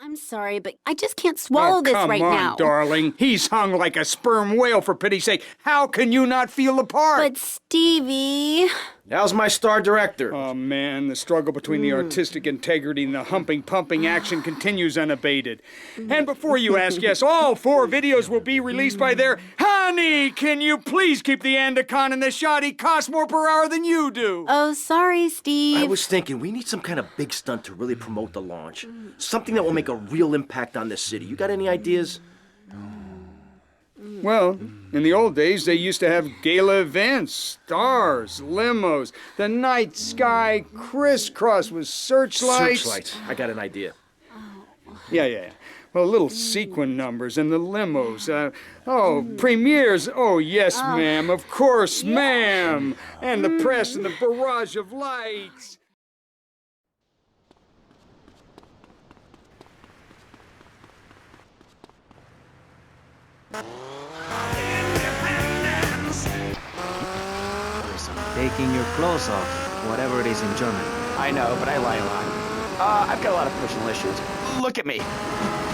I'm sorry, but I just can't swallow this right Come now. on, darling. He's hung like a sperm whale, for pity's sake. How can you not feel the part? But Stevie... How's my star director? Oh, man, the struggle between the artistic integrity and the humping, pumping action continues unabated. And before you ask, yes, all 4 videos will be released by their... Honey, can you please keep the Andacon in the shot? He costs more per hour than you do. Oh, sorry, Steve. I was thinking we need some kind of big stunt to really promote the launch. Something that will make a real impact on this city. You got any ideas? Well, in the old days, they used to have gala events, stars, limos, the night sky crisscross with searchlights. Searchlights. I got an idea. Yeah. Well, little sequin numbers and the limos. Premieres. Oh, yes, ma'am. Of course, ma'am. And the press and the barrage of lights. Taking your clothes off, whatever it is in German. I know, but I lie a lot. I've got a lot of personal issues. Look at me.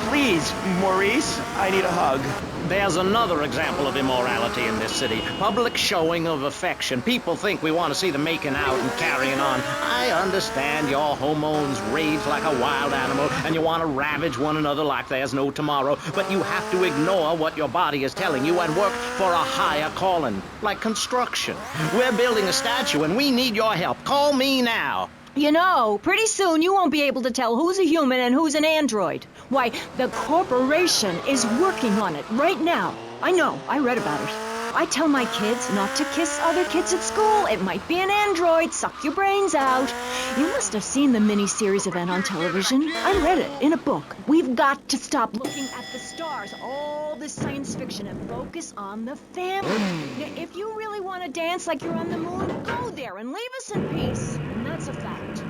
Please, Maurice, I need a hug. There's another example of immorality in this city. Public showing of affection. People think we want to see them making out and carrying on. I understand your hormones rage like a wild animal and you want to ravage one another like there's no tomorrow, but you have to ignore what your body is telling you and work for a higher calling, like construction. We're building a statue and we need your help. Call me now. You know, pretty soon you won't be able to tell who's a human and who's an android. Why, the corporation is working on it right now. I know, I read about it. I tell my kids not to kiss other kids at school. It might be an android, suck your brains out. You must have seen the mini-series event on television. I read it in a book. We've got to stop looking at the stars, all this science fiction, and focus on the family. Now, if you really want to dance like you're on the moon, go there and leave us in peace. And that's a fact.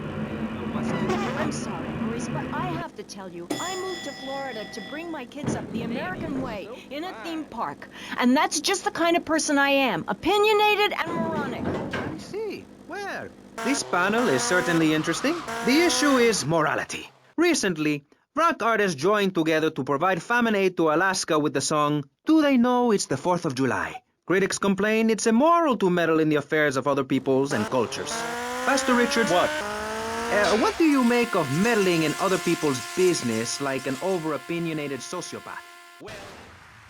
I'm sorry, Maurice, but I have to tell you, I moved to Florida to bring my kids up the American way in a theme park. And that's just the kind of person I am, opinionated and moronic. I see. Well, this panel is certainly interesting. The issue is morality. Recently, rock artists joined together to provide famine aid to Alaska with the song, Do They Know It's the 4th of July? Critics complain it's immoral to meddle in the affairs of other peoples and cultures. Pastor Richards, what do you make of meddling in other people's business like an over-opinionated sociopath? Well,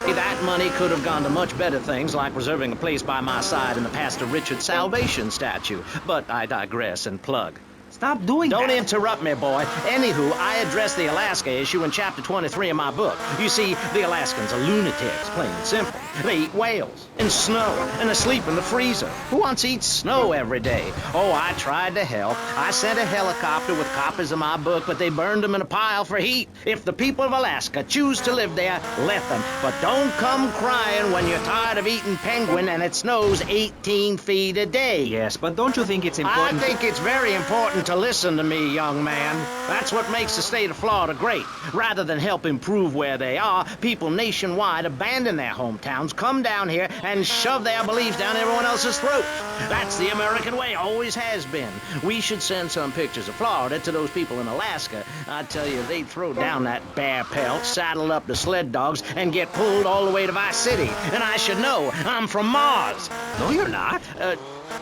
that money could have gone to much better things, like reserving a place by my side in the Pastor Richard Salvation statue. But I digress and plug. Stop doing that. Don't interrupt me, boy. Anywho, I address the Alaska issue in chapter 23 of my book. You see, the Alaskans are lunatics, plain and simple. They eat whales and snow and they sleep in the freezer. Who wants to eat snow every day? Oh, I tried to help. I sent a helicopter with copies of my book, but they burned them in a pile for heat. If the people of Alaska choose to live there, let them. But don't come crying when you're tired of eating penguin and it snows 18 feet a day. Yes, but don't you think it's important? I think it's very important to listen to me, young man. That's what makes the state of Florida great. Rather than help improve where they are, people nationwide abandon their hometowns, come down here, and shove their beliefs down everyone else's throat. That's the American way, always has been. We should send some pictures of Florida to those people in Alaska. I tell you, they'd throw down that bear pelt, saddle up the sled dogs, and get pulled all the way to Vice City. And I should know, I'm from Mars. No, you're not.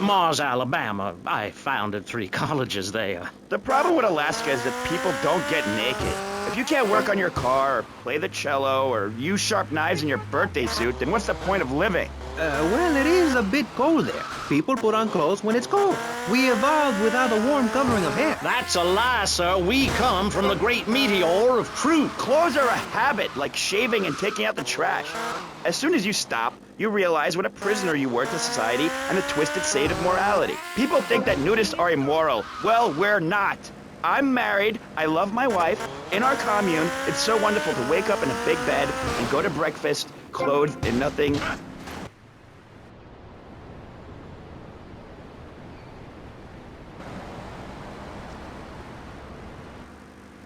Mars, Alabama. I founded 3 colleges there. The problem with Alaska is that people don't get naked. If you can't work on your car, or play the cello, or use sharp knives in your birthday suit, then what's the point of living? Well, it is a bit cold there. People put on clothes when it's cold. We evolved without a warm covering of hair. That's a lie, sir. We come from the great meteor of truth. Clothes are a habit, like shaving and taking out the trash. As soon as you stop, you realize what a prisoner you were to society and the twisted state of morality. People think that nudists are immoral. Well, we're not. I'm married, I love my wife. In our commune, it's so wonderful to wake up in a big bed and go to breakfast clothed in nothing.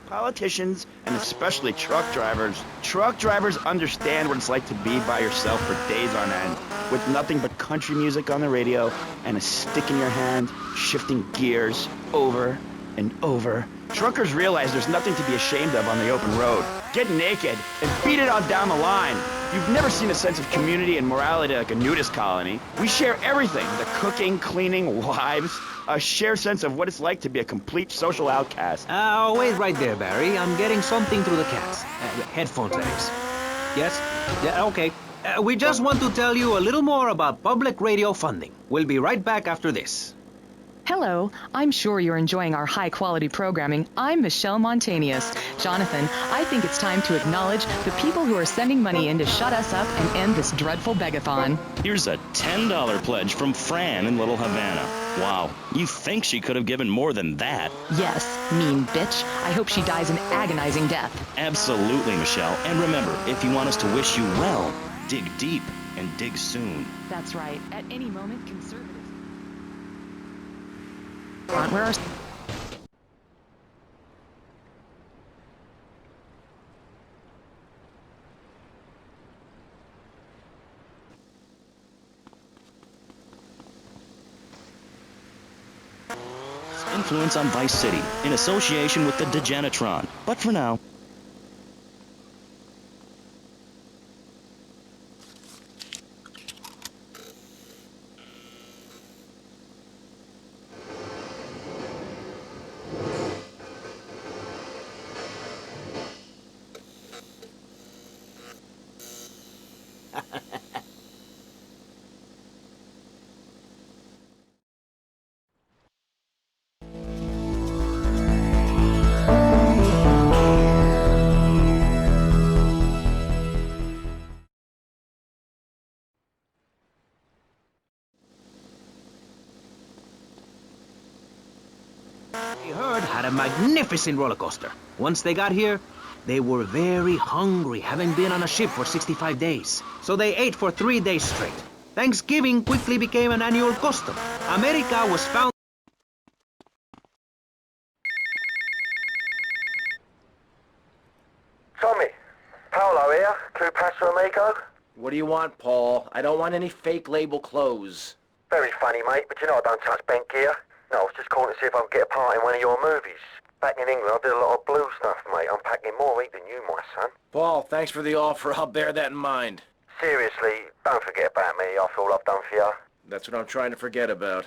Politicians, and especially truck drivers. Truck drivers understand what it's like to be by yourself for days on end, with nothing but country music on the radio and a stick in your hand, shifting gears over and over. Truckers realize there's nothing to be ashamed of on the open road. Get naked and beat it on down the line. You've never seen a sense of community and morality like a nudist colony. We share everything, the cooking, cleaning, wives, a shared sense of what it's like to be a complete social outcast. Wait right there, Barry. I'm getting something through the cats. Headphones, that is. Yes? Yeah, okay. We just want to tell you a little more about public radio funding. We'll be right back after this. Hello, I'm sure you're enjoying our high-quality programming. I'm Michelle Montanius. Jonathan, I think it's time to acknowledge the people who are sending money in to shut us up and end this dreadful begathon. Here's a $10 pledge from Fran in Little Havana. Wow, you think she could have given more than that? Yes, mean bitch. I hope she dies an agonizing death. Absolutely, Michelle. And remember, if you want us to wish you well, dig deep and dig soon. That's right. At any moment, conservatives... Where are... Influence on Vice City, in association with the Degenitron. But for now... They heard had a magnificent roller coaster. Once they got here, they were very hungry, having been on a ship for 65 days. So they ate for 3 days straight. Thanksgiving quickly became an annual custom. America was found... Tommy, Paolo here, Clue Paso Amigo. What do you want, Paul? I don't want any fake label clothes. Very funny, mate, but you know I don't touch bent gear. No, I was just calling to see if I could get a part in one of your movies. Back in England, I did a lot of blue stuff, mate. I'm packing more heat than you, my son. Paul, thanks for the offer. I'll bear that in mind. Seriously, don't forget about me after all I've done for you. That's what I'm trying to forget about.